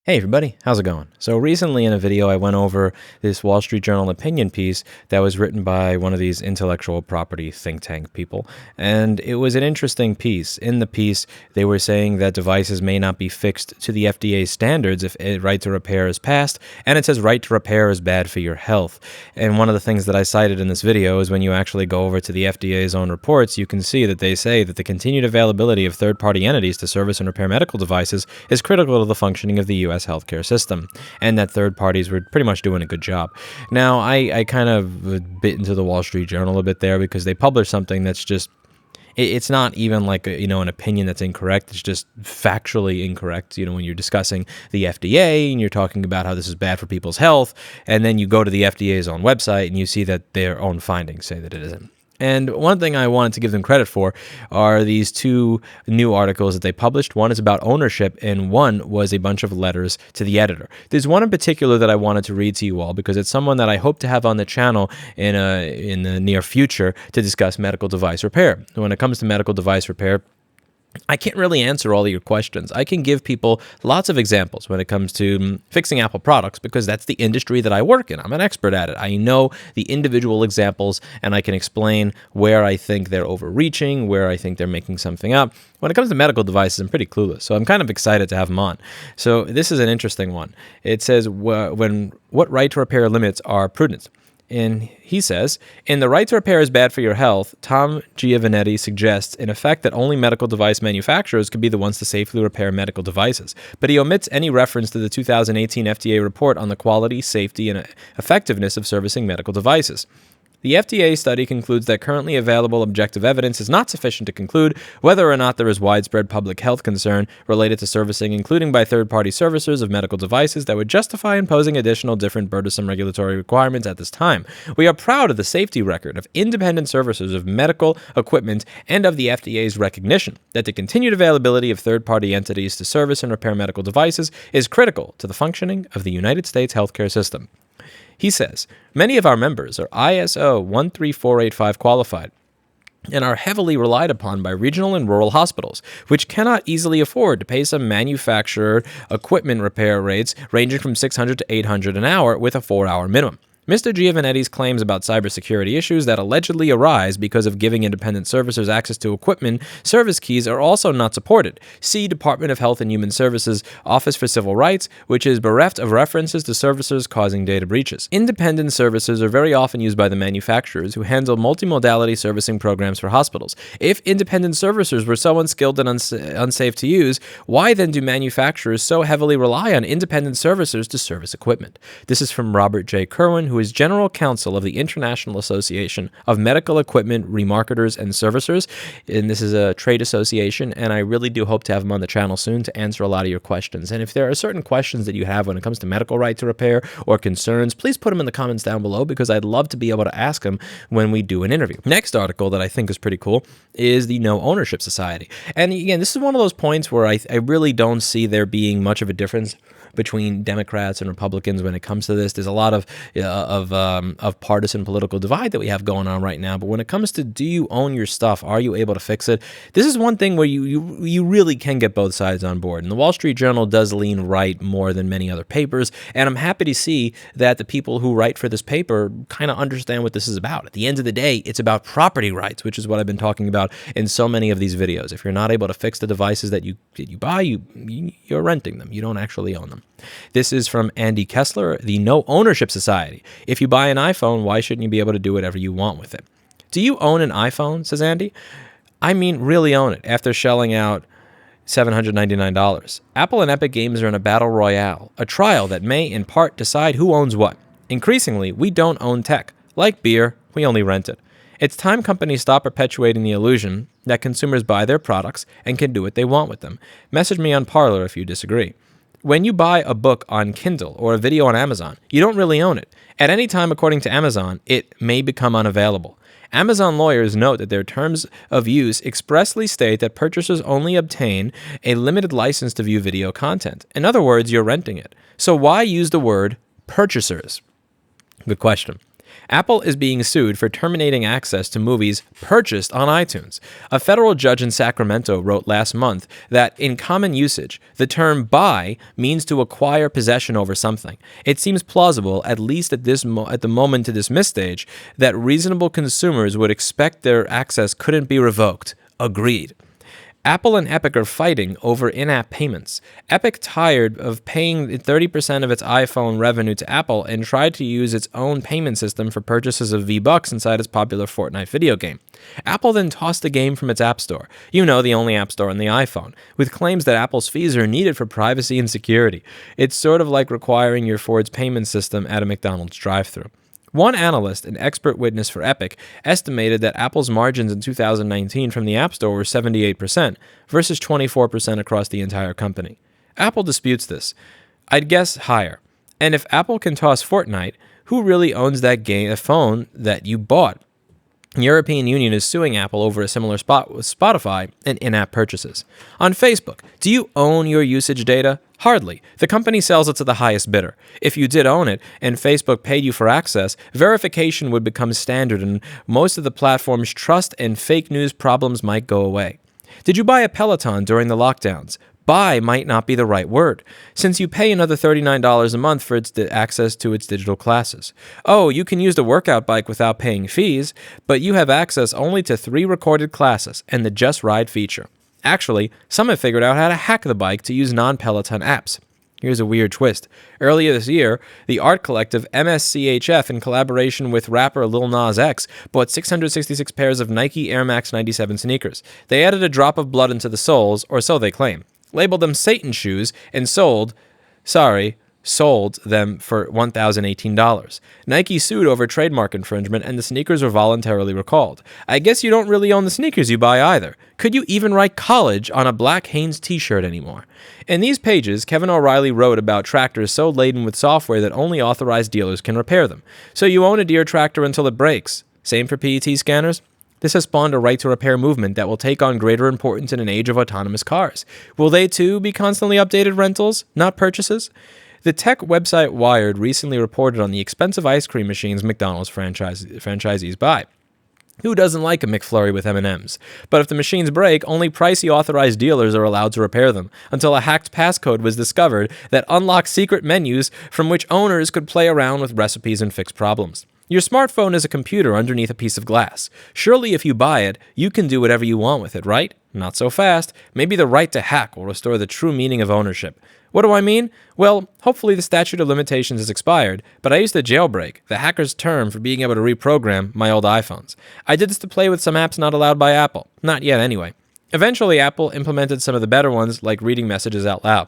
Hey everybody, how's it going? So recently in a video I went over this Wall Street Journal opinion piece that was written by one of these intellectual property think tank people, and it was an interesting piece. In the piece, they were saying that devices may not be fixed to the FDA standards if a right to repair is passed, and it says right to repair is bad for your health. And one of the things that I cited in this video is when you actually go over to the FDA's own reports, you can see that they say that the continued availability of third-party entities to service and repair medical devices is critical to the functioning of the U.S. healthcare system, and that third parties were pretty much doing a good job. Now, I kind of bit into the Wall Street Journal a bit there because they published something that's just, it's not even like an opinion that's incorrect. It's just factually incorrect. When you're discussing the FDA and you're talking about how this is bad for people's health, and then you go to the FDA's own website and you see that their own findings say that it isn't. And one thing I wanted to give them credit for are these two new articles that they published. One is about ownership, and one was a bunch of letters to the editor. There's one in particular that I wanted to read to you all because it's someone that I hope to have on the channel in the near future to discuss medical device repair. When it comes to medical device repair, I can't really answer all of your questions. I can give people lots of examples when it comes to fixing Apple products because that's the industry that I work in. I'm an expert at it. I know the individual examples, and I can explain where I think they're overreaching, where I think they're making something up. When it comes to medical devices, I'm pretty clueless, so I'm kind of excited to have them on. So this is an interesting one. It says, what right to repair limits are prudent? And he says, in the right to repair is bad for your health, Tom Giovannetti suggests, in effect, that only medical device manufacturers could be the ones to safely repair medical devices. But he omits any reference to the 2018 FDA report on the quality, safety, and effectiveness of servicing medical devices. The FDA study concludes that currently available objective evidence is not sufficient to conclude whether or not there is widespread public health concern related to servicing, including by third-party servicers of medical devices, that would justify imposing additional different burdensome regulatory requirements at this time. We are proud of the safety record of independent servicers of medical equipment and of the FDA's recognition that the continued availability of third-party entities to service and repair medical devices is critical to the functioning of the United States healthcare system. He says, many of our members are ISO 13485 qualified and are heavily relied upon by regional and rural hospitals, which cannot easily afford to pay some manufactured equipment repair rates ranging from $600 to $800 an hour with a 4-hour minimum. Mr. Giovannetti's claims about cybersecurity issues that allegedly arise because of giving independent servicers access to equipment service keys are also not supported. See Department of Health and Human Services Office for Civil Rights, which is bereft of references to servicers causing data breaches. Independent servicers are very often used by the manufacturers who handle multimodality servicing programs for hospitals. If independent servicers were so unskilled and unsafe to use, why then do manufacturers so heavily rely on independent servicers to service equipment? This is from Robert J. Kerwin, who is General Counsel of the International Association of Medical Equipment Remarketers and Servicers, and this is a trade association, and I really do hope to have him on the channel soon to answer a lot of your questions. And if there are certain questions that you have when it comes to medical right to repair or concerns, please put them in the comments down below because I'd love to be able to ask them when we do an interview. Next article that I think is pretty cool is the No Ownership Society. And again, this is one of those points where I really don't see there being much of a difference between Democrats and Republicans when it comes to this. There's a lot of partisan political divide that we have going on right now. But when it comes to, do you own your stuff? Are you able to fix it? This is one thing where you really can get both sides on board. And the Wall Street Journal does lean right more than many other papers. And I'm happy to see that the people who write for this paper kind of understand what this is about. At the end of the day, it's about property rights, which is what I've been talking about in so many of these videos. If you're not able to fix the devices that you buy, you're renting them. You don't actually own them. This is from Andy Kessler, the No Ownership Society. If you buy an iPhone, why shouldn't you be able to do whatever you want with it? Do you own an iPhone, says Andy? I mean, really own it after shelling out $799. Apple and Epic Games are in a battle royale, a trial that may in part decide who owns what. Increasingly, we don't own tech. Like beer, we only rent it. It's time companies stop perpetuating the illusion that consumers buy their products and can do what they want with them. Message me on Parler if you disagree. When you buy a book on Kindle or a video on Amazon, you don't really own it. At any time, according to Amazon, it may become unavailable. Amazon lawyers note that their terms of use expressly state that purchasers only obtain a limited license to view video content. In other words, you're renting it. So why use the word purchasers? Good question. Apple is being sued for terminating access to movies purchased on iTunes. A federal judge in Sacramento wrote last month that, in common usage, the term buy means to acquire possession over something. It seems plausible, at least at the moment to dismiss stage, that reasonable consumers would expect their access couldn't be revoked. Agreed. Apple and Epic are fighting over in-app payments. Epic tired of paying 30% of its iPhone revenue to Apple and tried to use its own payment system for purchases of V-Bucks inside its popular Fortnite video game. Apple then tossed the game from its App Store, the only App Store on the iPhone, with claims that Apple's fees are needed for privacy and security. It's sort of like requiring your Ford's payment system at a McDonald's drive-thru. One analyst, an expert witness for Epic, estimated that Apple's margins in 2019 from the App Store were 78% versus 24% across the entire company. Apple disputes this. I'd guess higher. And if Apple can toss Fortnite, who really owns that game, a phone that you bought? The European Union is suing Apple over a similar spot with Spotify and in-app purchases. On Facebook, do you own your usage data? Hardly. The company sells it to the highest bidder. If you did own it and Facebook paid you for access, verification would become standard and most of the platform's trust and fake news problems might go away. Did you buy a Peloton during the lockdowns? Buy might not be the right word, since you pay another $39 a month for its access to its digital classes. Oh, you can use the workout bike without paying fees, but you have access only to 3 recorded classes and the Just Ride feature. Actually, some have figured out how to hack the bike to use non-Peloton apps. Here's a weird twist. Earlier this year, the art collective MSCHF, in collaboration with rapper Lil Nas X, bought 666 pairs of Nike Air Max 97 sneakers. They added a drop of blood into the soles, or so they claim, labeled them Satan shoes, and sold them for $1,018. Nike sued over trademark infringement, and the sneakers were voluntarily recalled. I guess you don't really own the sneakers you buy either. Could you even write college on a black Hanes t-shirt anymore? In these pages, Kevin O'Reilly wrote about tractors so laden with software that only authorized dealers can repair them. So you own a Deere tractor until it breaks. Same for PET scanners? This has spawned a right-to-repair movement that will take on greater importance in an age of autonomous cars. Will they, too, be constantly updated rentals, not purchases? The tech website Wired recently reported on the expensive ice cream machines McDonald's franchisees buy. Who doesn't like a McFlurry with M&Ms? But if the machines break, only pricey authorized dealers are allowed to repair them, until a hacked passcode was discovered that unlocked secret menus from which owners could play around with recipes and fix problems. Your smartphone is a computer underneath a piece of glass. Surely if you buy it, you can do whatever you want with it, right? Not so fast. Maybe the right to hack will restore the true meaning of ownership. What do I mean? Well, hopefully the statute of limitations has expired, but I used to jailbreak, the hacker's term for being able to reprogram my old iPhones. I did this to play with some apps not allowed by Apple. Not yet, anyway. Eventually, Apple implemented some of the better ones, like reading messages out loud.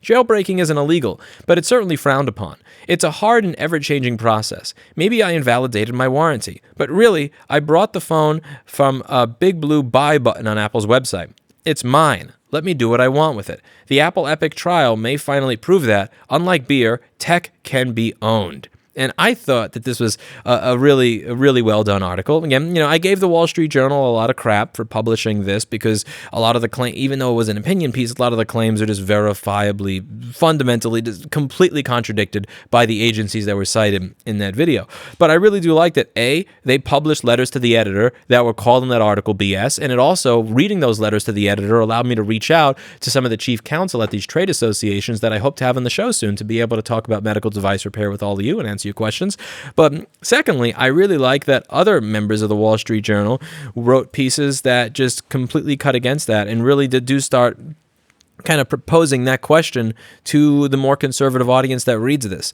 Jailbreaking isn't illegal, but it's certainly frowned upon. It's a hard and ever-changing process. Maybe I invalidated my warranty, but really, I bought the phone from a big blue buy button on Apple's website. It's mine. Let me do what I want with it. The Apple Epic trial may finally prove that, unlike beer, tech can be owned. And I thought that this was a really well-done article. Again, I gave the Wall Street Journal a lot of crap for publishing this because a lot of the claim, even though it was an opinion piece, a lot of the claims are just verifiably, fundamentally, just completely contradicted by the agencies that were cited in that video. But I really do like that, A, they published letters to the editor that were calling that article BS, and it also, reading those letters to the editor, allowed me to reach out to some of the chief counsel at these trade associations that I hope to have on the show soon to be able to talk about medical device repair with all of you and answer your questions. But secondly, I really like that other members of the Wall Street Journal wrote pieces that just completely cut against that and really do start kind of proposing that question to the more conservative audience that reads this.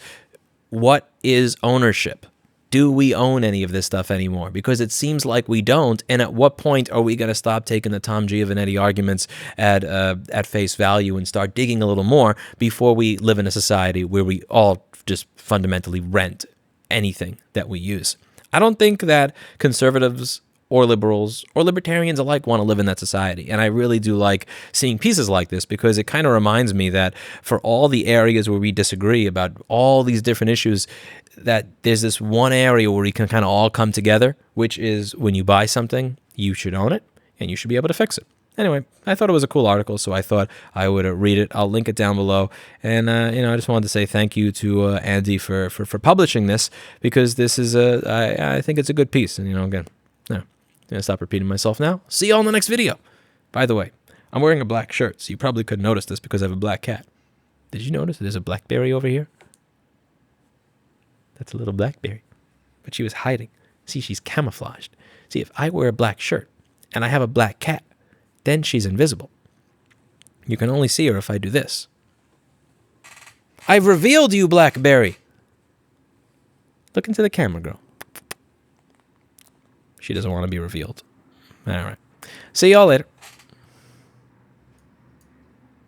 What is ownership? Do we own any of this stuff anymore? Because it seems like we don't. And at what point are we going to stop taking the Tom Giovanetti arguments at face value and start digging a little more before we live in a society where we all just fundamentally rent anything that we use? I don't think that conservatives or liberals or libertarians alike want to live in that society. And I really do like seeing pieces like this because it kind of reminds me that for all the areas where we disagree about all these different issues, that there's this one area where we can kind of all come together, which is when you buy something, you should own it and you should be able to fix it. Anyway, I thought it was a cool article, so I thought I would read it. I'll link it down below. And, I just wanted to say thank you to Andy for publishing this, because this is I think it's a good piece. And, again, I'm going to stop repeating myself now. See you all in the next video. By the way, I'm wearing a black shirt, so you probably couldn't notice this because I have a black cat. Did you notice there's a blackberry over here? That's a little blackberry. But she was hiding. See, she's camouflaged. See, if I wear a black shirt and I have a black cat, then she's invisible. You can only see her if I do this. I've revealed you, Blackberry. Look into the camera, girl. She doesn't want to be revealed. All right. See y'all later.